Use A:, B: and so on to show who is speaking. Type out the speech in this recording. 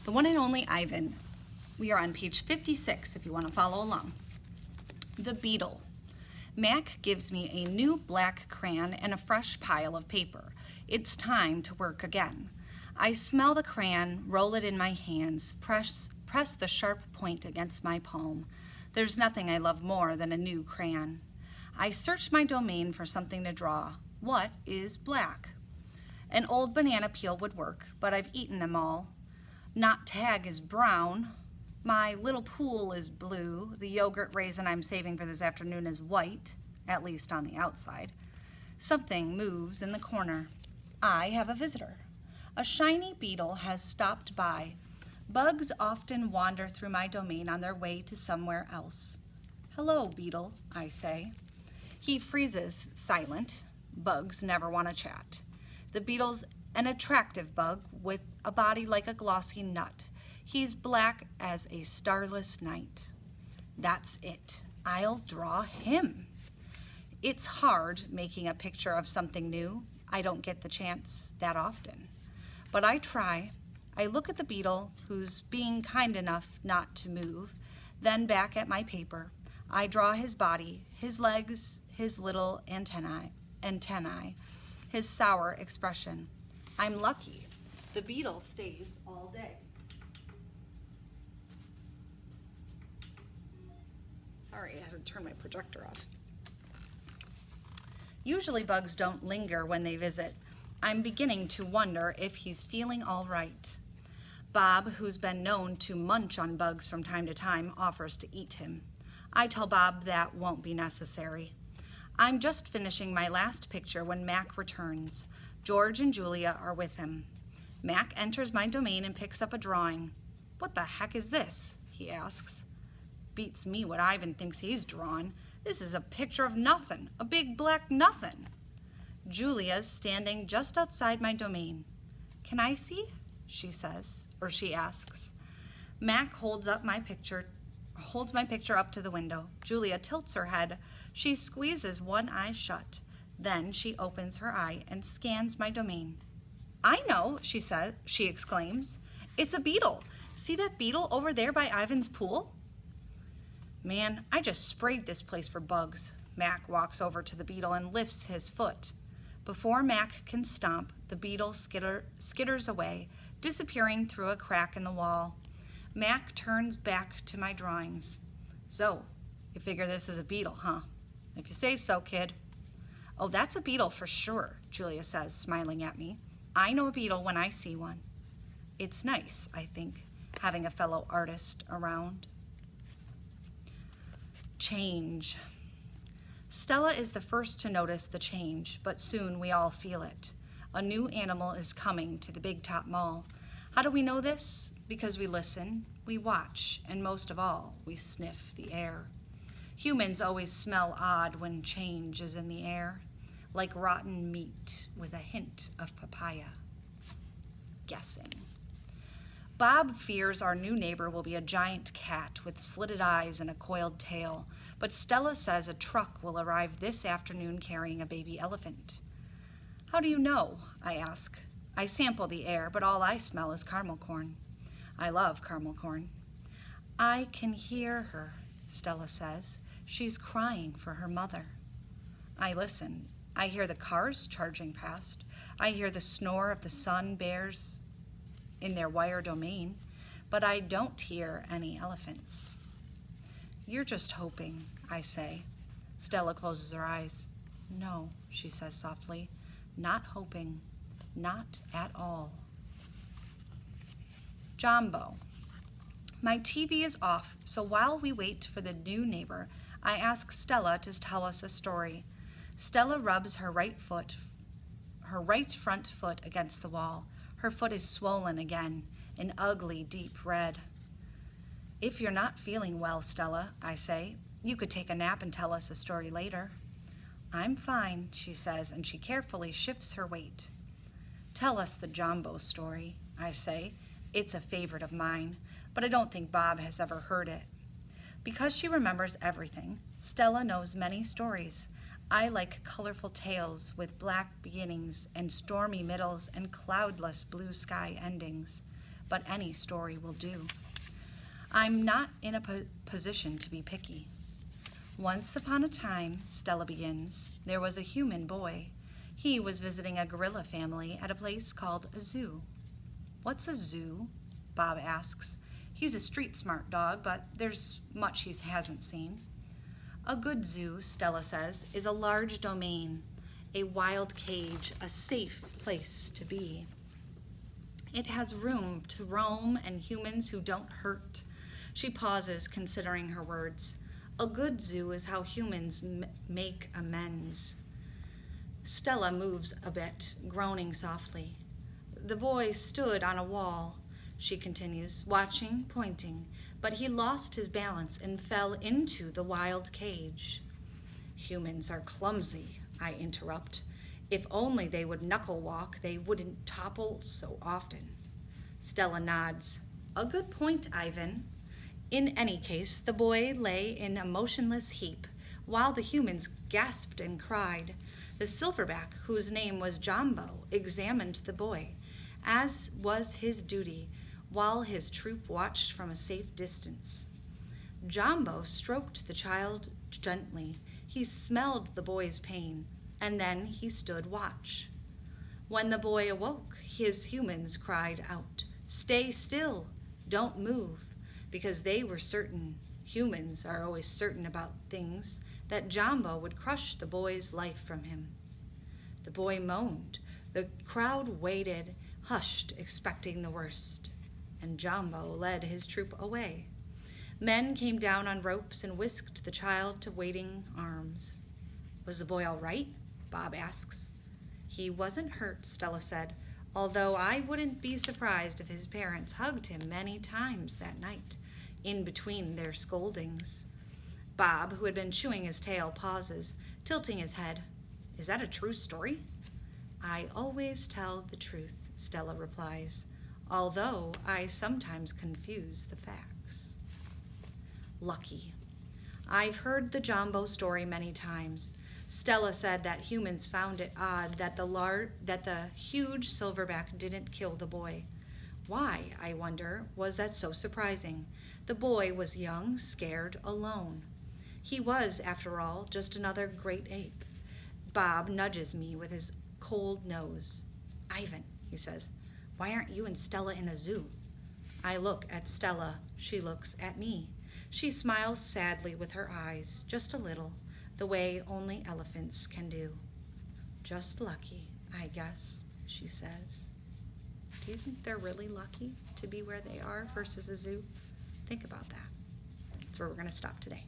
A: The one and only Ivan. We are on page 56 if you want to follow along. The Beetle. Mac gives me a new black crayon and a fresh pile of paper. It's time to work again. I smell the crayon, roll it in my hands, press the sharp point against my palm. There's nothing I love more than a new crayon. I search my domain for something to draw. What is black? An old banana peel would work, but I've eaten them all. Knot tag is brown. My little pool is blue. The yogurt raisin I'm saving for this afternoon is white, at least on the outside. Something moves in the corner. I have a visitor. A shiny beetle has stopped by. Bugs often wander through my domain on their way to somewhere else. Hello, beetle, I say. He freezes, silent. Bugs never want to chat. The beetle's an attractive bug with a body like a glossy nut. He's black as a starless night. That's it. I'll draw him. It's hard making a picture of something new. I don't get the chance that often. But I try. I look at the beetle, who's being kind enough not to move, then back at my paper. I draw his body, his legs, his little antennae, his sour expression. I'm lucky. The beetle stays all day. Sorry, I had to turn my projector off. Usually bugs don't linger when they visit. I'm beginning to wonder if he's feeling all right. Bob, who's been known to munch on bugs from time to time, offers to eat him. I tell Bob that won't be necessary. I'm just finishing my last picture when Mac returns. George and Julia are with him. Mac enters my domain and picks up a drawing. What the heck is this? He asks. Beats me what Ivan thinks he's drawn. This is a picture of nothing, a big black nothing. Julia's standing just outside my domain. Can I see? She says, or she asks. Mac holds my picture up to the window. Julia tilts her head. She squeezes one eye shut. Then she opens her eye and scans my domain. I know, she exclaims. It's a beetle. See that beetle over there by Ivan's pool? Man, I just sprayed this place for bugs. Mac walks over to the beetle and lifts his foot. Before Mac can stomp, the beetle skitters away, disappearing through a crack in the wall. Mac turns back to my drawings. So, you figure this is a beetle, huh? If you say so, kid. Oh, that's a beetle for sure, Julia says, smiling at me. I know a beetle when I see one. It's nice, I think, having a fellow artist around. Change. Stella is the first to notice the change, but soon we all feel it. A new animal is coming to the Big Top Mall. How do we know this? Because we listen, we watch, and most of all, we sniff the air. Humans always smell odd when change is in the air, like rotten meat with a hint of papaya. Guessing. Bob fears our new neighbor will be a giant cat with slitted eyes and a coiled tail, but Stella says a truck will arrive this afternoon carrying a baby elephant. How do you know? I ask. I sample the air, but all I smell is caramel corn. I love caramel corn. I can hear her, Stella says. She's crying for her mother. I listen. I hear the cars charging past. I hear the snore of the sun bears in their wire domain, but I don't hear any elephants. You're just hoping, I say. Stella closes her eyes. No, she says softly, not hoping, not at all. Jumbo. My TV is off, so while we wait for the new neighbor, I ask Stella to tell us a story. Stella rubs her right front foot against the wall. Her foot is swollen again, an ugly, deep red. If you're not feeling well, Stella, I say, you could take a nap and tell us a story later. I'm fine, she says, and she carefully shifts her weight. Tell us the Jumbo story, I say. It's a favorite of mine, but I don't think Bob has ever heard it. Because she remembers everything, Stella knows many stories. I like colorful tales with black beginnings and stormy middles and cloudless blue sky endings. but any story will do. I'm not in a position to be picky. Once upon a time, Stella begins, there was a human boy. He was visiting a gorilla family at a place called a zoo. What's a zoo? Bob asks. He's a street-smart dog, but there's much he hasn't seen. A good zoo, Stella says, is a large domain, a wild cage, a safe place to be. It has room to roam and humans who don't hurt. She pauses, considering her words. A good zoo is how humans make amends. Stella moves a bit, groaning softly. The boy stood on a wall, she continues, watching, pointing, but he lost his balance and fell into the wild cage. Humans are clumsy, I interrupt. If only they would knuckle walk, they wouldn't topple so often. Stella nods. A good point, Ivan. In any case, the boy lay in a motionless heap, while the humans gasped and cried. The silverback, whose name was Jumbo, examined the boy, as was his duty, while his troop watched from a safe distance. Jumbo stroked the child gently. He smelled the boy's pain, and then he stood watch. When the boy awoke, his humans cried out, "Stay still, don't move," because they were certain, humans are always certain about things, that Jumbo would crush the boy's life from him. The boy moaned. The crowd waited, hushed, expecting the worst, and Jumbo led his troop away. Men came down on ropes and whisked the child to waiting arms. Was the boy all right? Bob asks. He wasn't hurt, Stella said, although I wouldn't be surprised if his parents hugged him many times that night, in between their scoldings. Bob, who had been chewing his tail, pauses, tilting his head. Is that a true story? I always tell the truth, Stella replies, although I sometimes confuse the facts. Lucky. I've heard the Jumbo story many times. Stella said that humans found it odd that the huge silverback didn't kill the boy. Why, I wonder, was that so surprising? The boy was young, scared, alone. He was, after all, just another great ape. Bob nudges me with his cold nose. Ivan, he says, why aren't you and Stella in a zoo? I look at Stella. She looks at me. She smiles sadly with her eyes, just a little, the way only elephants can do. Just lucky, I guess, she says. Do you think they're really lucky to be where they are versus a zoo? Think about that. That's where we're going to stop today.